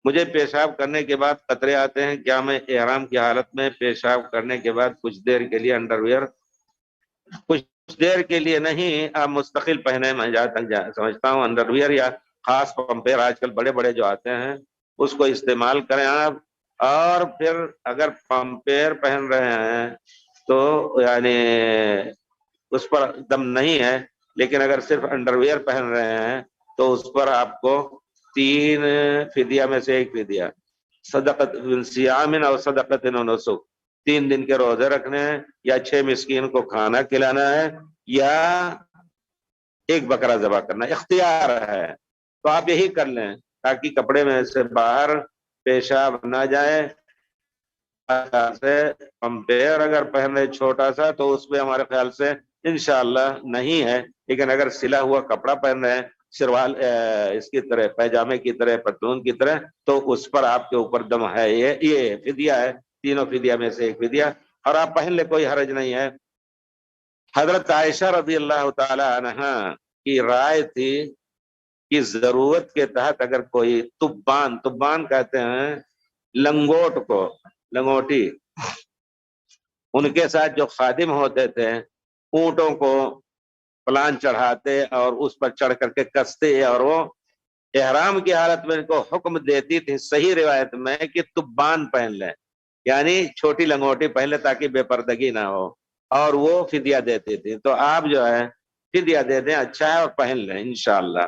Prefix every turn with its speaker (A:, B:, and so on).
A: مجھے پیشاب کرنے کے بعد قطرے آتے ہیں، کیا میں احرام کی حالت میں پیشاب کرنے کے بعد کچھ دیر کے لیے انڈر ویئر، کچھ دیر کے لیے نہیں، آپ مستقل پہنے، میں جہاں تک سمجھتا ہوں انڈر ویئر یا خاص پمپیر آج کل بڑے بڑے جو آتے ہیں اس کو استعمال کریں آپ. اور پھر اگر پمپیر پہن رہے ہیں تو یعنی اس پر دم نہیں ہے، لیکن اگر صرف انڈر ویئر پہن رہے ہیں تو اس پر آپ کو 3 فدیہ میں سے ایک فدیہ، صدقۃ صیام اور صدقۃ نسک، 3 دن کے روزے رکھنے ہیں، یا 6 مسکین کو کھانا کھلانا ہے، یا ایک بکرا ذبح کرنا، اختیار ہے. تو آپ یہی کر لیں تاکہ کپڑے میں سے باہر پیشاب نہ جائے. سے پمپیر اگر پہن رہے چھوٹا سا تو اس پہ ہمارے خیال سے انشاءاللہ نہیں ہے، لیکن اگر سلا ہوا کپڑا پہن رہے ہیں سروال اس کی طرح، پیجامے کی طرح، پتلون کی طرح، تو اس پر آپ کے اوپر دم ہے. یہ فدیہ ہے، تینوں فدیہ میں سے ایک فدیہ، اور آپ پہن لے، کوئی حرج نہیں ہے. حضرت عائشہ رضی اللہ تعالی عنہا کی رائے تھی کہ ضرورت کے تحت اگر کوئی تبان کہتے ہیں لنگوٹ کو، لنگوٹی، ان کے ساتھ جو خادم ہوتے تھے اونٹوں کو پلان چڑھاتے اور اس پر چڑھ کر کے کستے، اور وہ احرام کی حالت میں ان کو حکم دیتی تھی صحیح روایت میں کہ تبان پہن لیں، یعنی چھوٹی لنگوٹی پہن لیں تاکہ بے پردگی نہ ہو، اور وہ فدیہ دیتی تھی. تو آپ جو ہے فدیہ دے دیں، اچھا ہے، اور پہن لیں انشاءاللہ.